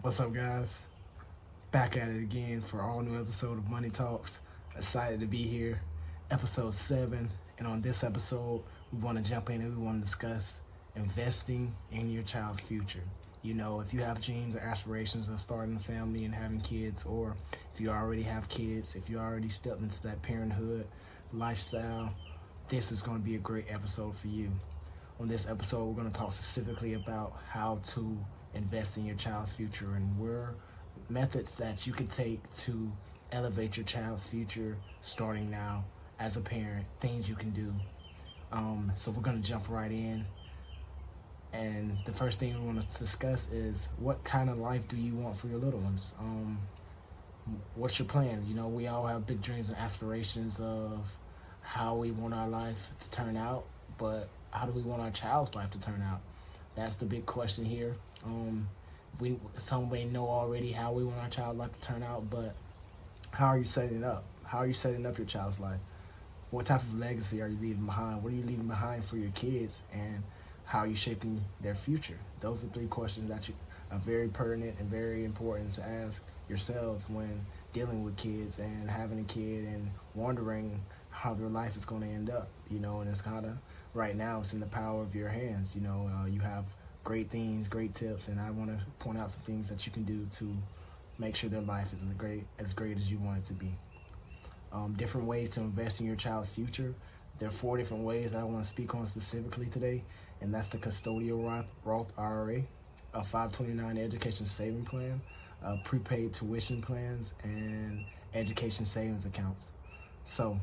What's up, guys? Back at it again for all new episode of Money Talks. Excited to be here, episode 7. And on this episode, we want to jump in and we want to discuss investing in your child's future. You know, if you have dreams or aspirations of starting a family and having kids, or if you already have kids, if you already stepped into that parenthood lifestyle, this is going to be a great episode for you. On this episode, we're going to talk specifically about how to invest in your child's future and where methods that you can take to elevate your child's future starting now as a parent, things you can do. So we're going to jump right in. And the first thing we want to discuss is what kind of life do you want for your little ones? What's your plan? You know, we all have big dreams and aspirations of how we want our life to turn out, but how do we want our child's life to turn out? That's the big question here. Some may know already how we want our child's life to turn out, but how are you setting it up? How are you setting up your child's life? What type of legacy are you leaving behind? What are you leaving behind for your kids, and how are you shaping their future? Those are 3 questions that are very pertinent and very important to ask yourselves when dealing with kids and having a kid and wondering how their life is going to end up, you know. And it's kind of, right now, it's in the power of your hands. You know, you have great things, great tips, and I want to point out some things that you can do to make sure their life is as great as you want it to be. Different ways to invest in your child's future. There are 4 different ways that I want to speak on specifically today, and that's the custodial Roth IRA, a 529 education saving plan, prepaid tuition plans, and education savings accounts. So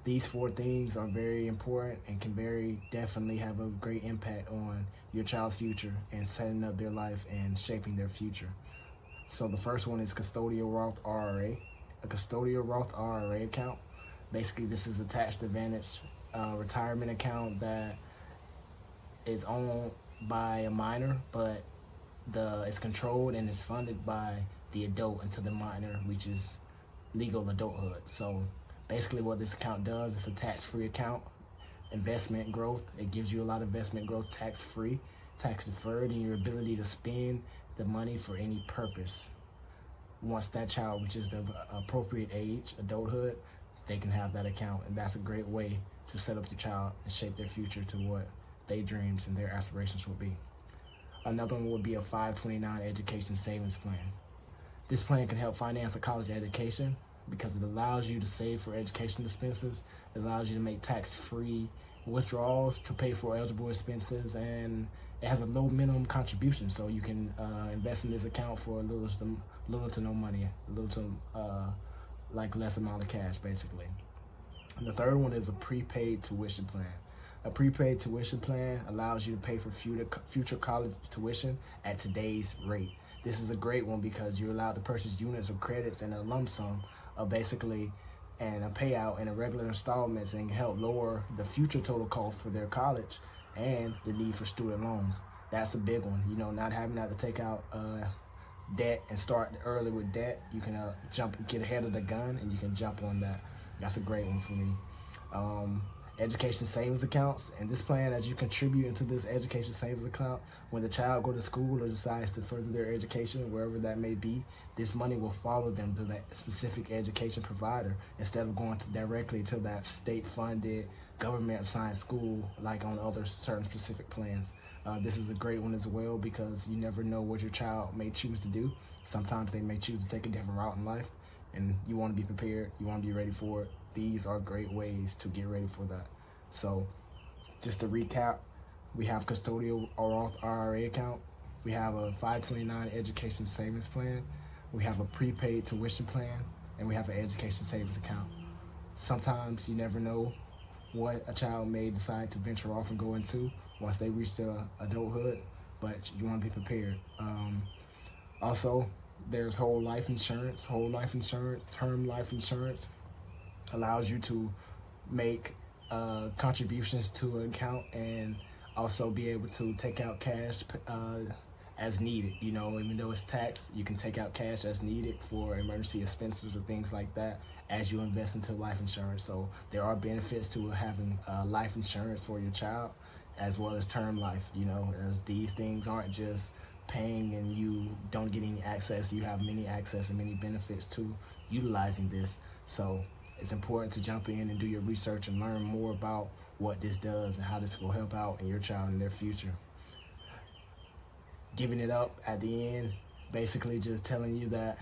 these 4 things are very important and can very definitely have a great impact on your child's future and setting up their life and shaping their future. So the first one is custodial Roth IRA. A custodial Roth IRA account, basically this is a tax advantage retirement account that is owned by a minor, but it's controlled and is funded by the adult until the minor reaches legal adulthood. So basically what this account does, it's a tax-free account, investment growth. It gives you a lot of investment growth, tax-free, tax-deferred, and your ability to spend the money for any purpose. Once that child reaches the appropriate age, adulthood, they can have that account. And that's a great way to set up your child and shape their future to what their dreams and their aspirations will be. Another one would be a 529 education savings plan. This plan can help finance a college education because it allows you to save for education expenses. It allows you to make tax-free withdrawals to pay for eligible expenses, and it has a low minimum contribution, so you can invest in this account for a little to no money, less amount of cash, basically. And the third one is a prepaid tuition plan. A prepaid tuition plan allows you to pay for future college tuition at today's rate. This is a great one because you're allowed to purchase units or credits in a lump sum, basically, and a payout in a regular installments, and help lower the future total cost for their college and the need for student loans. That's a big one. You know, not having to take out debt and start early with debt. You can get ahead of the gun, and you can jump on that. That's a great one for me. Education savings accounts, and this plan, as you contribute into this education savings account, when the child go to school or decides to further their education, wherever that may be, this money will follow them to that specific education provider instead of going directly to that state-funded, government-assigned school like on other certain specific plans. This is a great one as well because you never know what your child may choose to do. Sometimes they may choose to take a different route in life, and you want to be prepared, you want to be ready for it. These are great ways to get ready for that. So just to recap, we have custodial Roth IRA account, we have a 529 education savings plan, we have a prepaid tuition plan, and we have an education savings account. Sometimes you never know what a child may decide to venture off and go into once they reach their adulthood, but you want to be prepared. Also, there's whole life insurance, term life insurance, allows you to make contributions to an account and also be able to take out cash as needed. You know, even though it's taxed, you can take out cash as needed for emergency expenses or things like that as you invest into life insurance. So there are benefits to having life insurance for your child as well as term life. You know, as these things aren't just paying and you don't get any access, you have many access and many benefits to utilizing this. So it's important to jump in and do your research and learn more about what this does and how this will help out in your child in their future. Giving it up at the end, basically just telling you that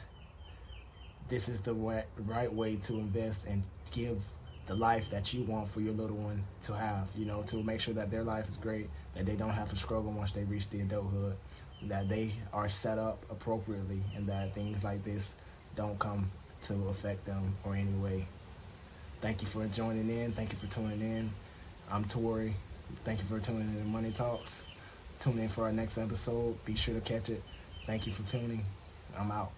this is the right way to invest and give the life that you want for your little one to have, to make sure that their life is great, that they don't have to struggle once they reach the adulthood, that they are set up appropriately, and that things like this don't come to affect them or any way. Thank you for joining in. Thank you for tuning in. I'm Tori. Thank you for tuning in to Money Talks. Tune in for our next episode. Be sure to catch it. Thank you for tuning. I'm out.